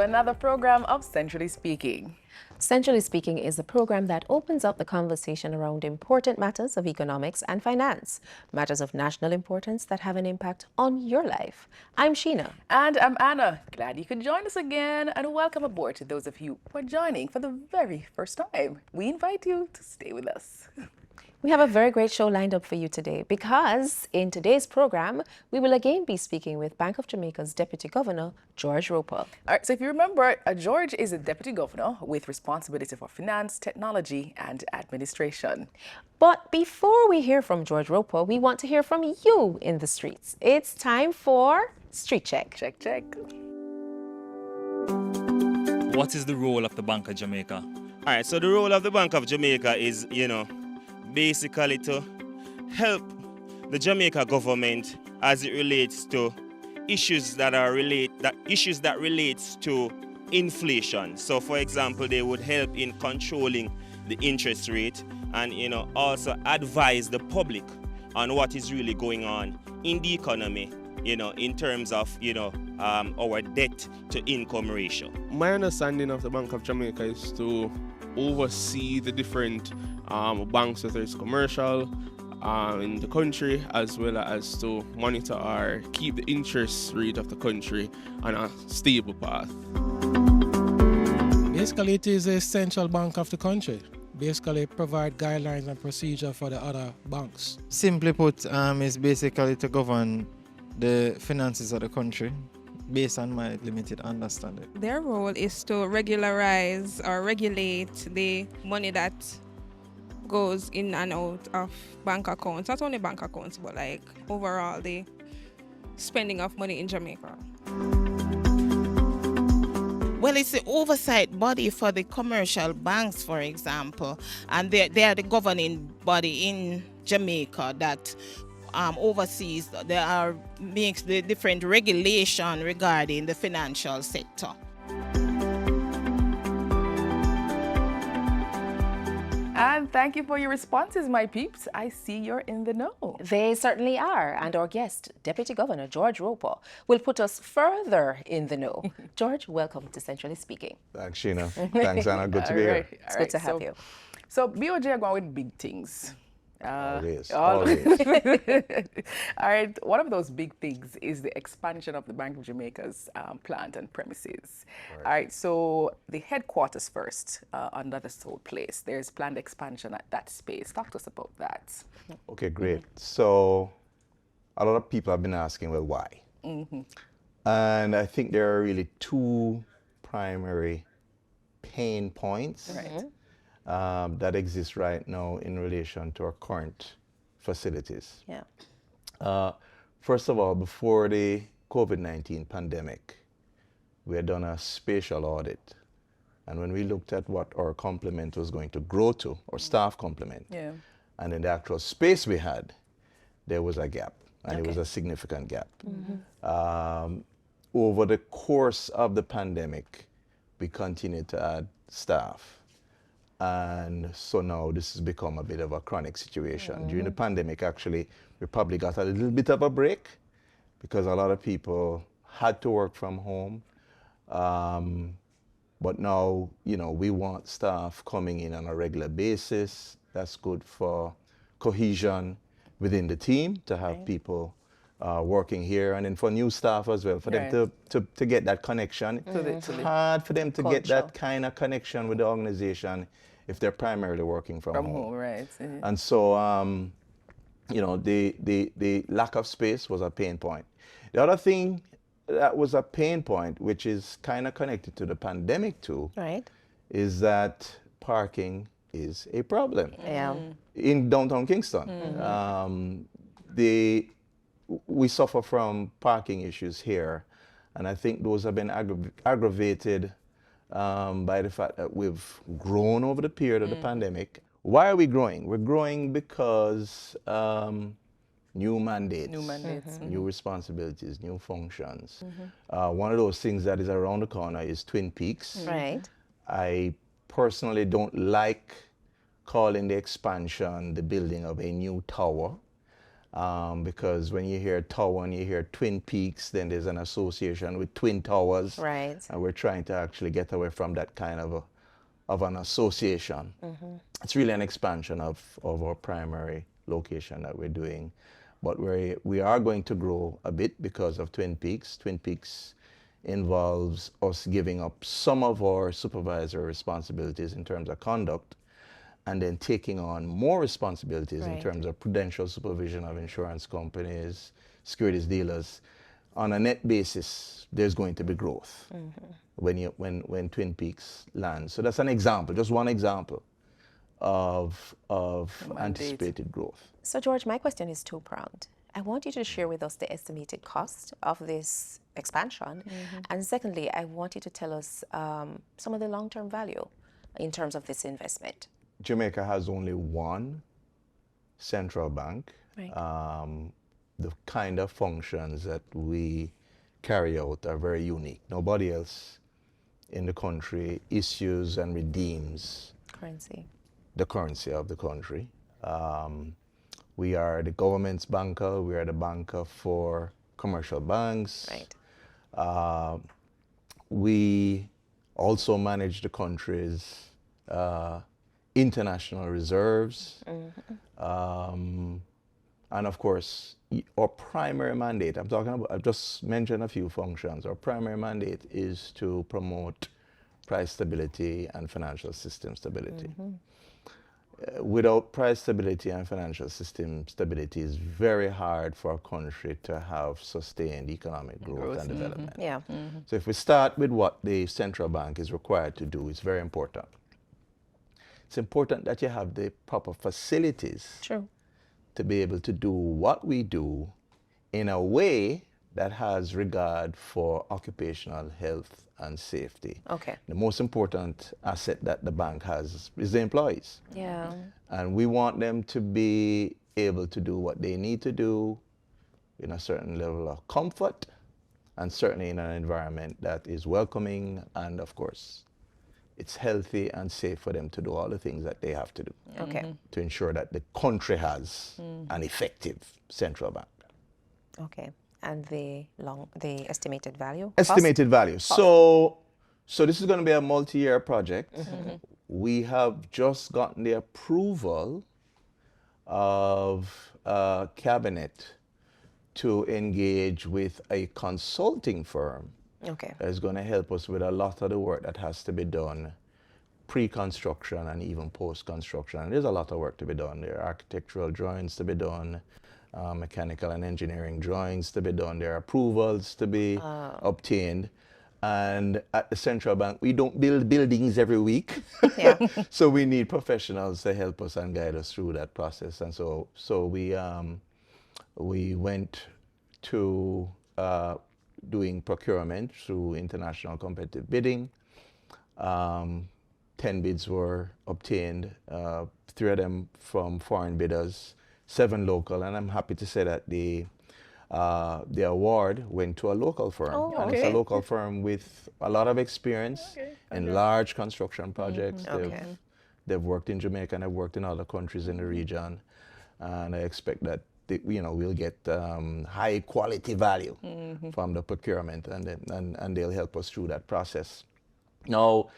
another program of Centrally Speaking. Centrally Speaking is a program that opens up the conversation around important matters of economics and finance, matters of national importance that have an impact on your life. I'm Sheena. And I'm Anna. Glad you could join us again, and welcome aboard to those of you who are joining for the very first time. We invite you to stay with us. We have a very great show lined up for you today because in today's program, we will again be speaking with Bank of Jamaica's Deputy Governor, George Roper. All right, so if you remember, George is a deputy governor with responsibility for finance, technology, and administration. But before we hear from George Roper, we want to hear from you in the streets. It's time for Street Check. Check, check. What is the role of the Bank of Jamaica? All right, so the role of the Bank of Jamaica is, basically to help the Jamaica government as it relates to issues that relates to inflation. So, for example, they would help in controlling the interest rate and, also advise the public on what is really going on in the economy, in terms of, our debt to income ratio. My understanding of the Bank of Jamaica is to oversee the different banks, whether it's commercial in the country, as well as to monitor or keep the interest rate of the country on a stable path. Basically, it is a central bank of the country. Basically, provide guidelines and procedure for the other banks. Simply put, is basically to govern the finances of the country, based on my limited understanding. Their role is to regularize or regulate the money that goes in and out of bank accounts. Not only bank accounts, but like overall the spending of money in Jamaica. Well, it's the oversight body for the commercial banks, for example, and they are the governing body in Jamaica that oversees, makes the different regulation regarding the financial sector. And thank you for your responses, my peeps. I see you're in the know. They certainly are. And our guest, Deputy Governor George Roper, will put us further in the know. George, welcome to Centrally Speaking. Thanks, Sheena. Thanks, Anna. Good to be here. It's good to have you. So BOJ are going with big things. Always. All right, one of those big things is the expansion of the Bank of Jamaica's plant and premises. All right, so the headquarters first, under the Soul Place, there's planned expansion at that space. Talk to us about that. Okay, great. So a lot of people have been asking, well, why? And I think there are really two primary pain points. Right. That exist right now in relation to our current facilities. Yeah. First of all, before the COVID-19 pandemic, we had done a spatial audit. And when we looked at what our complement was going to grow to, or staff complement, and in the actual space we had, there was a gap, and it was a significant gap. Over the course of the pandemic, we continued to add staff. And so now this has become a bit of a chronic situation. During the pandemic, actually, we probably got a little bit of a break because a lot of people had to work from home. But now, we want staff coming in on a regular basis. That's good for cohesion within the team, to have people working here, and then for new staff as well, for them to get that connection. It's hard for them to get that kind of connection with the organization if they're primarily working from home. Right. And so, the lack of space was a pain point. The other thing that was a pain point, which is kind of connected to the pandemic too, is that parking is a problem in downtown Kingston. We suffer from parking issues here, and I think those have been aggravated by the fact that we've grown over the period of the pandemic. Why are we growing? We're growing because new mandates, new responsibilities, new functions. One of those things that is around the corner is Twin Peaks. Right. I personally don't like calling the expansion the building of a new tower. because when you hear tower and you hear Twin Peaks, then there's an association with Twin Towers. Right. And we're trying to actually get away from that kind of an association. It's really an expansion of our primary location that we're doing. But we are going to grow a bit because of Twin Peaks. Twin Peaks involves us giving up some of our supervisory responsibilities in terms of conduct and then taking on more responsibilities in terms of prudential supervision of insurance companies, securities dealers. On a net basis, there's going to be growth when Twin Peaks lands. So that's an example, just one example of anticipated growth. So George, my question is two-pronged. I want you to share with us the estimated cost of this expansion. And secondly, I want you to tell us some of the long-term value in terms of this investment. Jamaica has only one central bank. The kind of functions that we carry out are very unique. Nobody else in the country issues and redeems the currency of the country. We are the government's banker. We are the banker for commercial banks. We also manage the country's international reserves. And of course, our primary mandate, I've just mentioned a few functions. Our primary mandate is to promote price stability and financial system stability. Without price stability and financial system stability, it's very hard for a country to have sustained economic growth and development. So if we start with what the central bank is required to do, it's very important. It's important that you have the proper facilities to be able to do what we do in a way that has regard for occupational health and safety. The most important asset that the bank has is the employees. And we want them to be able to do what they need to do in a certain level of comfort and certainly in an environment that is welcoming, and of course, it's healthy and safe for them to do all the things that they have to do to ensure that the country has an effective central bank. And the estimated value? Estimated value. So this is going to be a multi-year project. We have just gotten the approval of Cabinet to engage with a consulting firm that is going to help us with a lot of the work that has to be done pre-construction and even post-construction. And there's a lot of work to be done. There are architectural drawings to be done, mechanical and engineering drawings to be done. There are approvals to be obtained. And at the central bank, we don't build buildings every week. So we need professionals to help us and guide us through that process. And so we went to doing procurement through international competitive bidding. 10 bids were obtained, 3 of them from foreign bidders, 7 local, and I'm happy to say that the award went to a local firm. And it's a local firm with a lot of experience in large construction projects. They've worked in Jamaica and they've worked in other countries in the region, and I expect that we'll get high quality value from the procurement, and they'll help us through that process. Now,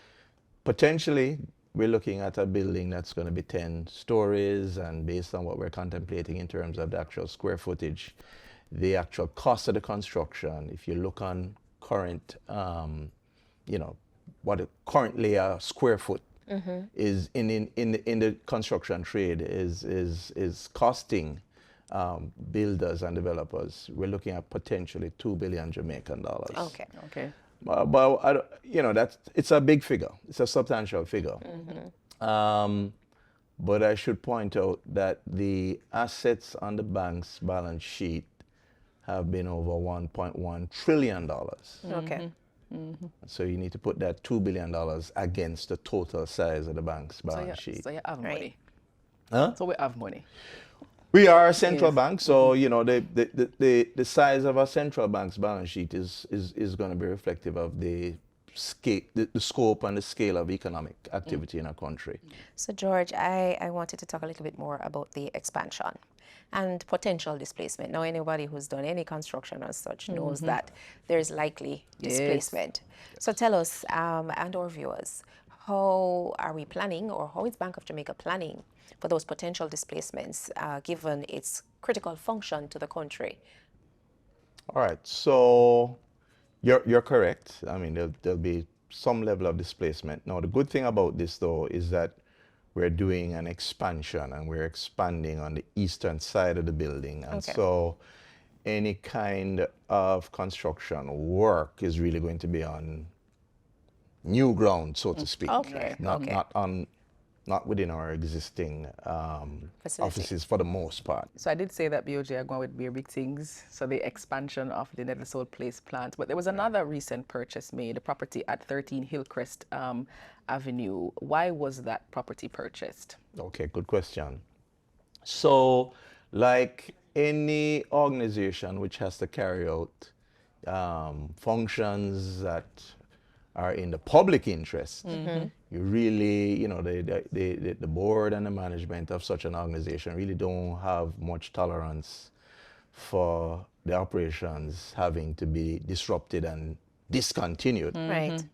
potentially, we're looking at a building that's going to be 10 stories, and based on what we're contemplating in terms of the actual square footage, the actual cost of the construction, if you look on current, what currently a square foot is in the construction trade is costing builders and developers, we're looking at potentially $2 billion Jamaican dollars. But it's a big figure. It's a substantial figure. But I should point out that the assets on the bank's balance sheet have been over $1.1 trillion. So you need to put that $2 billion against the total size of the bank's balance sheet. So you have money. Huh? So we have money. We are a central bank, so the size of a central bank's balance sheet is going to be reflective of the the scope and the scale of economic activity in our country. So George, I wanted to talk a little bit more about the expansion and potential displacement. Now, anybody who's done any construction as such knows that there's likely displacement. So tell us and our viewers, how are we planning, or how is Bank of Jamaica planning for those potential displacements given its critical function to the country? All right, so you're correct. I mean, there'll be some level of displacement. Now, the good thing about this, though, is that we're doing an expansion, and we're expanding on the eastern side of the building. And so any kind of construction work is really going to be on new ground, so to speak. Not within our existing offices for the most part. So I did say that BOJ are going with very big things, so the expansion of the Nethersold Place plant. But there was another recent purchase made, a property at 13 Hillcrest Avenue. Why was that property purchased? Okay, good question. So, like any organization which has to carry out functions that are in the public interest, you really, you know, the board and the management of such an organization really don't have much tolerance for the operations having to be disrupted and discontinued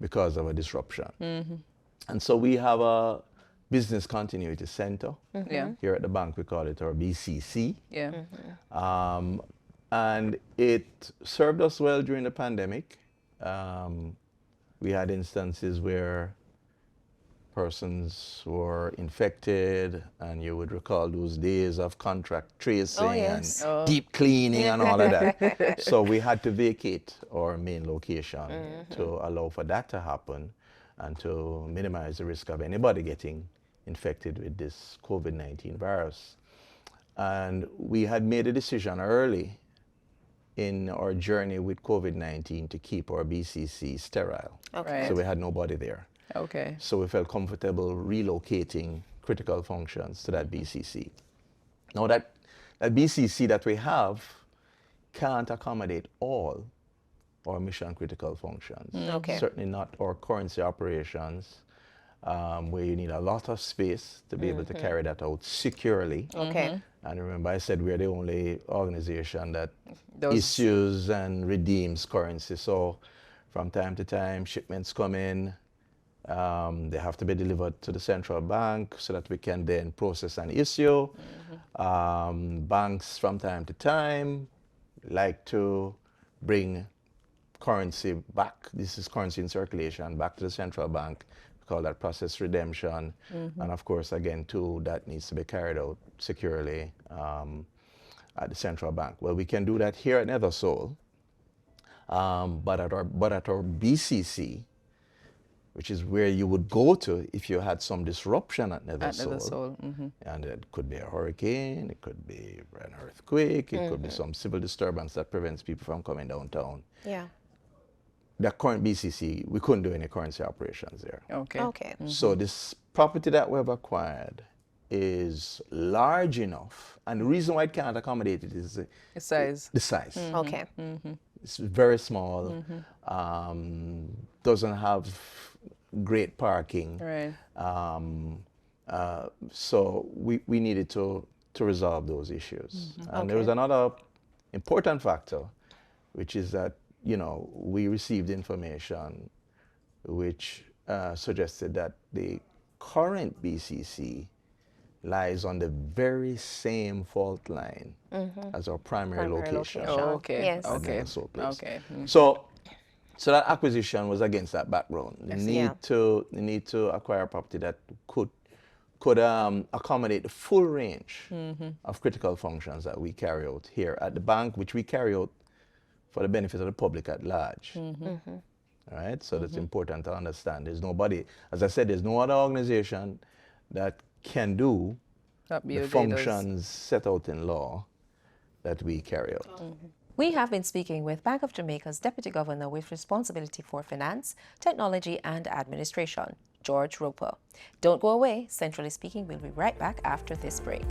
because of a disruption. And so we have a business continuity center here at the bank. We call it our BCC. And it served us well during the pandemic. We had instances where persons were infected, and you would recall those days of contract tracing and deep cleaning and all of that. So we had to vacate our main location to allow for that to happen and to minimize the risk of anybody getting infected with this COVID-19 virus. And we had made a decision early in our journey with COVID-19 to keep our BCC sterile. So we had nobody there. So we felt comfortable relocating critical functions to that BCC. Now that BCC that we have can't accommodate all our mission critical functions. Certainly not our currency operations, where you need a lot of space to be able to carry that out securely. And remember, I said we're the only organization that issues and redeems currency. So from time to time, shipments come in. They have to be delivered to the central bank so that we can then process and issue. Banks from time to time like to bring currency back. This is currency in circulation back to the central bank. We call that process redemption. And of course, again, too, that needs to be carried out securely at the central bank. Well, we can do that here at Nethersold, but at our BCC, which is where you would go to if you had some disruption at Nethersold. And it could be a hurricane, it could be an earthquake, it could be some civil disturbance that prevents people from coming downtown. The current BCC, we couldn't do any currency operations there. So this property that we have acquired is large enough, and the reason why it can't accommodate it is the size. It's very small, doesn't have great parking. So we needed to resolve those issues. And there was another important factor, which is that, you know, we received information which suggested that the current BCC lies on the very same fault line as our primary location. So that acquisition was against that background. The need to acquire a property that could accommodate the full range of critical functions that we carry out here at the bank, which we carry out for the benefit of the public at large. All right, so that's important to understand. There's nobody, as I said, there's no other organization that can do the functions set out in law that we carry out. We have been speaking with Bank of Jamaica's Deputy Governor with responsibility for finance, technology and administration, George Roper. Don't go away. Centrally Speaking will be right back after this break.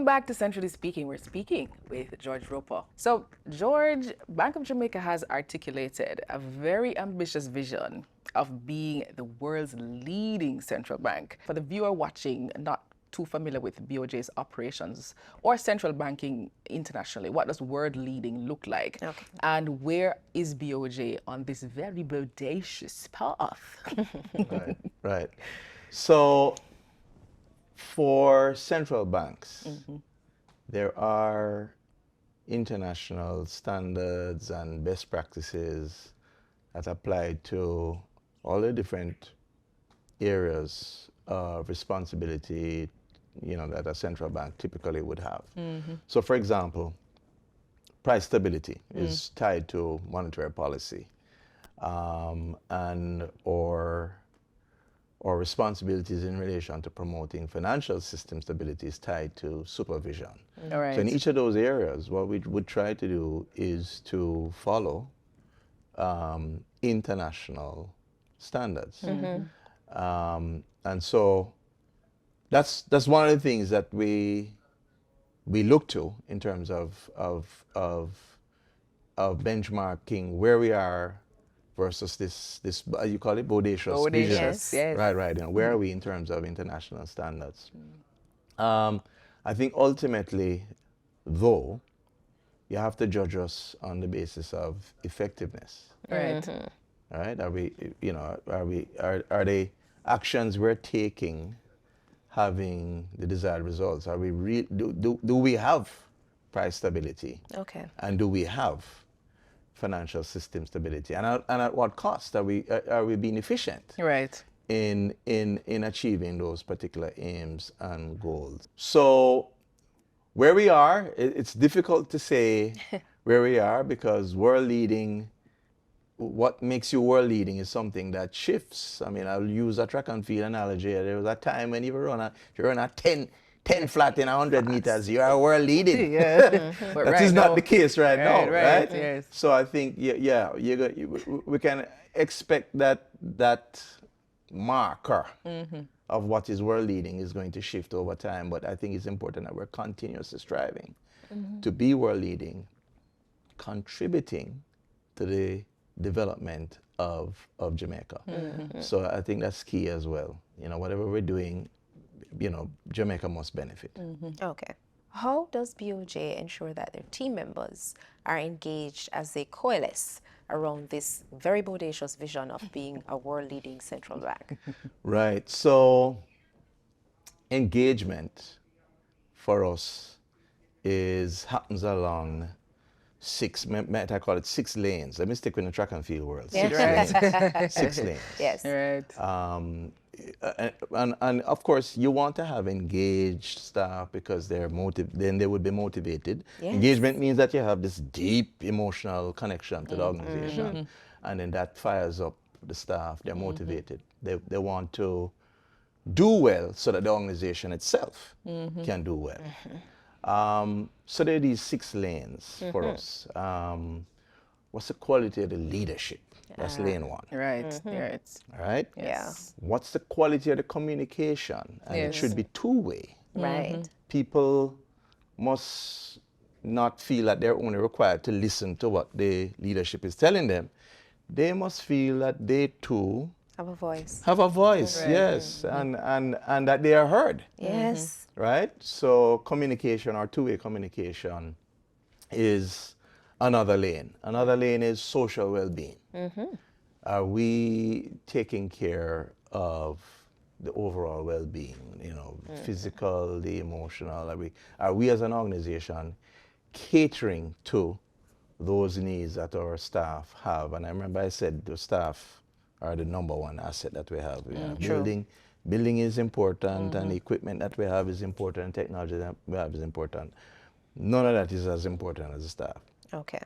back to Centrally Speaking. We're speaking with George Roper. So, George, Bank of Jamaica has articulated a very ambitious vision of being the world's leading central bank. For the viewer watching, not too familiar with BOJ's operations or central banking internationally, what does world leading look like? Okay. And where is BOJ on this very bodacious path? Right. So, for central banks, there are international standards and best practices that apply to all the different areas of responsibility, that a central bank typically would have. So, for example, price stability is tied to monetary policy, or responsibilities in relation to promoting financial system stability is tied to supervision. All right. So in each of those areas, what we would try to do is to follow international standards. And so that's one of the things that we look to in terms of benchmarking where we are versus this you call it bodacious vision. Yes. Right. Where are we in terms of international standards? I think ultimately, though, you have to judge us on the basis of effectiveness. Right. Right? Are the actions we're taking having the desired results? Are we do we have price stability? Okay. And do we have financial system stability, and at what cost are we being efficient Right. in achieving those particular aims and goals? So where we are, it's difficult to say where we are, because world leading, what makes you world leading is something that shifts. I mean, I'll use a track and field analogy. There was a time when you run a 10 flat in 100 meters, you are world leading. Yeah. But That right is not now- the case right now, right? Yes. So I think, we can expect that marker of what is world leading is going to shift over time. But I think it's important that we're continuously striving to be world leading, contributing to the development of Jamaica. So I think that's key as well. Whatever we're doing, Jamaica must benefit. Okay. How does BOJ ensure that their team members are engaged as they coalesce around this very bodacious vision of being a world-leading central bank? Right. So engagement for us happens along might I call it 6 lanes. Let me stick with the track and field world. 6 lanes. 6 lanes. Yes. Right. And of course, you want to have engaged staff because then they would be motivated. Yes. Engagement means that you have this deep emotional connection to the organization, and then that fires up the staff. They're motivated. They want to do well so that the organization itself can do well. So there are these 6 lanes for us. What's the quality of the leadership? That's lane 1. Right. Right. All right? Yes. What's the quality of the communication? And it should be two-way. Right. People must not feel that they're only required to listen to what the leadership is telling them. They must feel that they too Have a voice. have a voice, yes, and that they are heard. Yes. Right? So communication, or two-way communication, is another lane. Another lane is social well-being. Are we taking care of the overall well-being, physical, the emotional? Are we as an organization catering to those needs that our staff have? And I remember I said the staff are the number 1 asset that we have. Building is important, and the equipment that we have is important, and technology that we have is important. None of that is as important as the staff. Okay.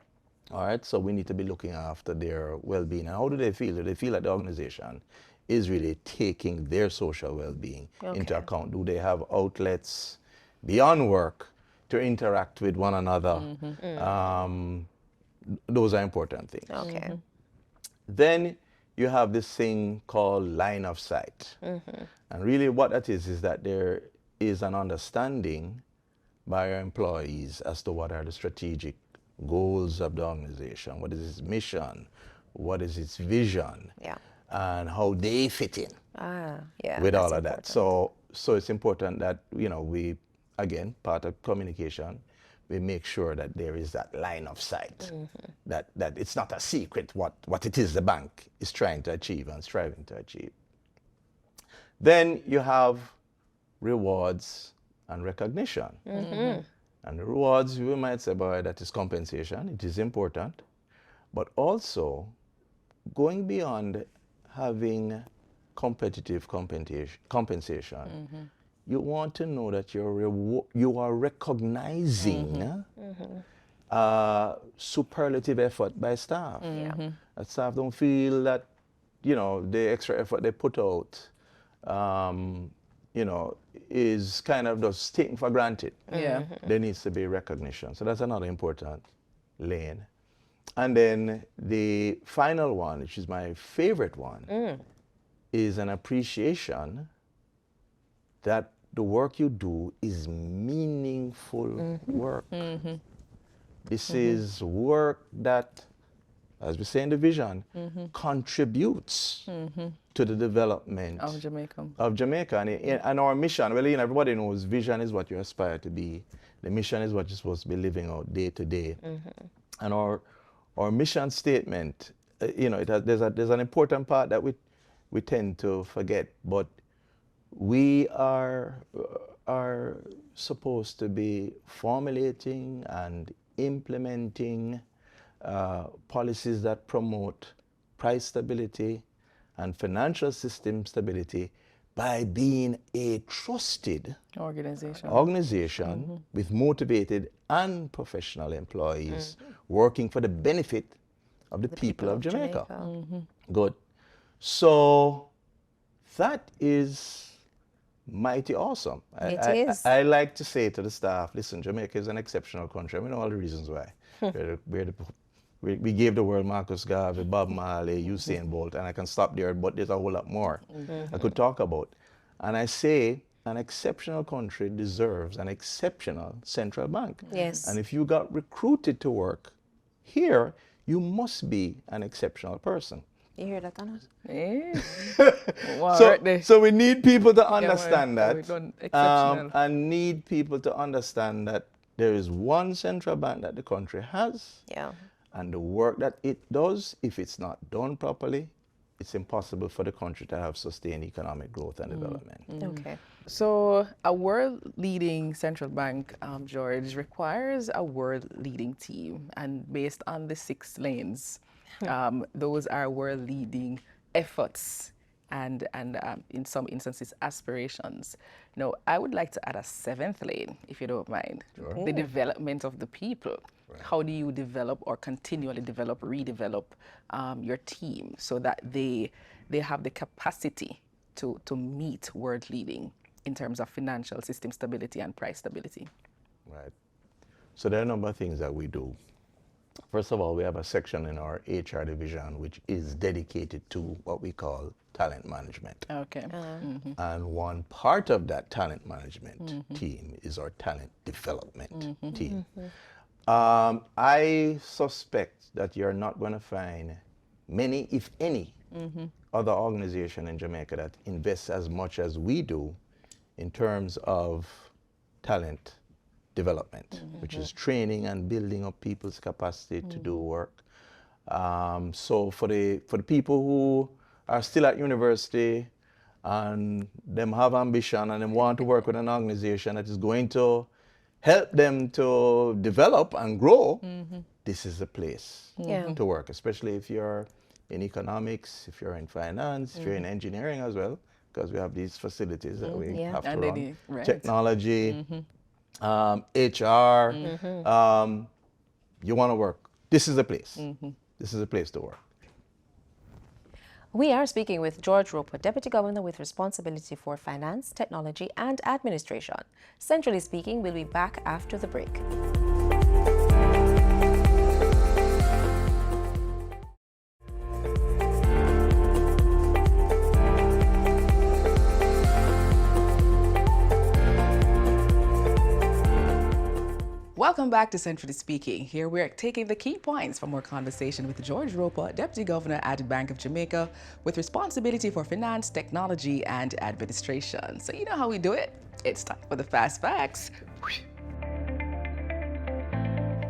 All right, so we need to be looking after their well-being. And how do they feel? Do they feel that the organization is really taking their social well-being into account? Do they have outlets beyond work to interact with one another? Those are important things. Okay. Then you have this thing called line of sight. And really what that is that there is an understanding by our employees as to what are the strategic goals of the organization, what is its mission, what is its vision, and how they fit in with all of that. So it's important that, we, again, part of communication, we make sure that there is that line of sight, that it's not a secret what it is the bank is trying to achieve and striving to achieve. Then you have rewards and recognition. And the rewards, we might say, boy, that is compensation. It is important. But also, going beyond having competitive compensation, you want to know that you are recognizing superlative effort by staff. That staff don't feel that, the extra effort they put out, is kind of just taken for granted. There needs to be recognition. So that's another important lane. And then the final one, which is my favorite one, is an appreciation that the work you do is meaningful work. This is work that, as we say in the vision, contributes to the development of Jamaica. And our mission, well, everybody knows vision is what you aspire to be. The mission is what you're supposed to be living out day to day. And our mission statement, there's an important part that we tend to forget, but we are supposed to be formulating and implementing policies that promote price stability and financial system stability by being a trusted organization with motivated and professional employees working for the benefit of the people of Jamaica. Good. So that is mighty awesome. It is. I like to say to the staff, listen, Jamaica is an exceptional country. I know all the reasons why. We gave the world Marcus Garvey, Bob Marley, Usain Bolt, and I can stop there, but there's a whole lot more I could talk about. And I say an exceptional country deserves an exceptional central bank. Yes. And if you got recruited to work here, you must be an exceptional person. You hear that, Anna? So we need people to understand that, exceptional. and need people to understand that there is one central bank that the country has, and the work that it does, if it's not done properly, it's impossible for the country to have sustained economic growth and development. Okay. So a world-leading central bank, George, requires a world-leading team, and based on the 6 lanes, those are world-leading efforts and in some instances aspirations. Now, I would like to add a 7th lane, if you don't mind. Sure. The development of the people. Right. How do you develop or continually develop, redevelop your team so that they have the capacity to meet world leading in terms of financial system stability and price stability? Right. So there are a number of things that we do. First of all, we have a section in our HR division which is dedicated to what we call talent management. Okay. And one part of that talent management team is our talent development team. I suspect that you're not going to find many, if any, other organization in Jamaica that invests as much as we do in terms of talent development, which is training and building up people's capacity to do work. So for the people who are still at university and them have ambition and them want to work with an organization that is going to help them to develop and grow, this is the place to work, especially if you're in economics, if you're in finance, if you're in engineering as well, because we have these facilities that we have to run. Technology, HR, you want to work. This is the place. This is a place to work. We are speaking with George Roper, Deputy Governor with responsibility for finance, technology, and administration. Centrally speaking, we'll be back after the break. Welcome back to Centrally Speaking. Here we're taking the key points from our conversation with George Roper, Deputy Governor at Bank of Jamaica, with responsibility for finance, technology, and administration. So you know how we do it. It's time for the fast facts.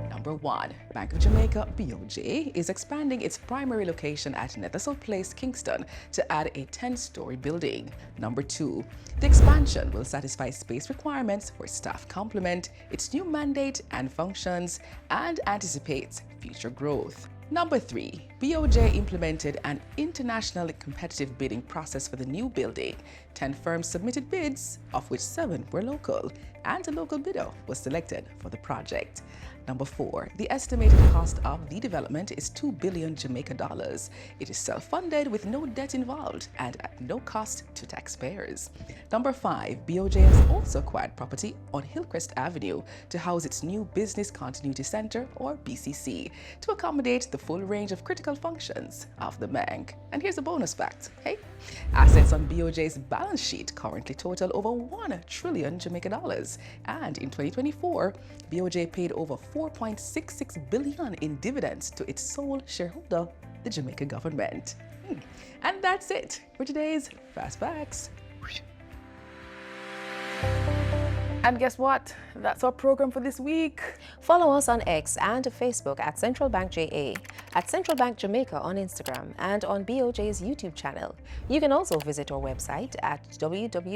Number 1, Bank of Jamaica, BOJ, is expanding its primary location at Nethersall Place, Kingston, to add a 10-story building. Number 2, the expansion will satisfy space requirements for staff complement, its new mandate and functions, and anticipates future growth. Number 3, BOJ implemented an internationally competitive bidding process for the new building. 10 firms submitted bids, of which 7 were local, and a local bidder was selected for the project. Number 4, the estimated cost of the development is $2 billion Jamaica dollars. It is self-funded with no debt involved and at no cost to taxpayers. Number 5, BOJ has also acquired property on Hillcrest Avenue to house its new Business Continuity Center, or BCC, to accommodate the full range of critical functions of the bank. And here's a bonus fact, hey? Assets on BOJ's balance sheet currently total over $1 trillion Jamaica dollars. And in 2024, BOJ paid over $4.66 billion in dividends to its sole shareholder, the Jamaica government. And that's it for today's Fast Facts. And guess what? That's our program for this week. Follow us on X and Facebook at Central Bank JA, at Central Bank Jamaica on Instagram, and on BOJ's YouTube channel. You can also visit our website at www.boj.org.jm.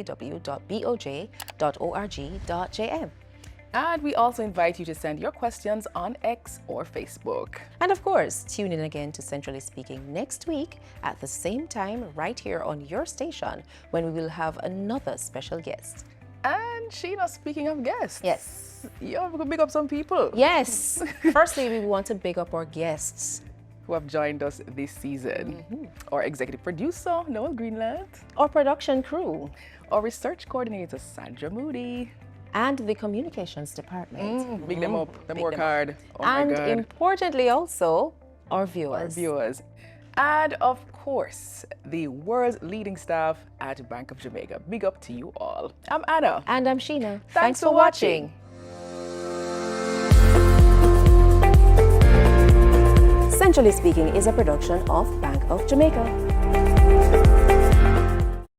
And we also invite you to send your questions on X or Facebook. And of course, tune in again to Centrally Speaking next week at the same time right here on your station, when we will have another special guest. And Sheena, speaking of guests. Yes. You're going to big up some people. Yes. Firstly, we want to big up our guests who have joined us this season. Our executive producer, Noel Greenland. Our production crew. Our research coordinator, Sandra Moody. And the communications department. Big them up. Them work hard. Oh and my God. importantly also, our viewers. And of course, the world's leading staff at Bank of Jamaica. Big up to you all. I'm Anna. And I'm Sheena. Thanks for watching. Centrally Speaking is a production of Bank of Jamaica.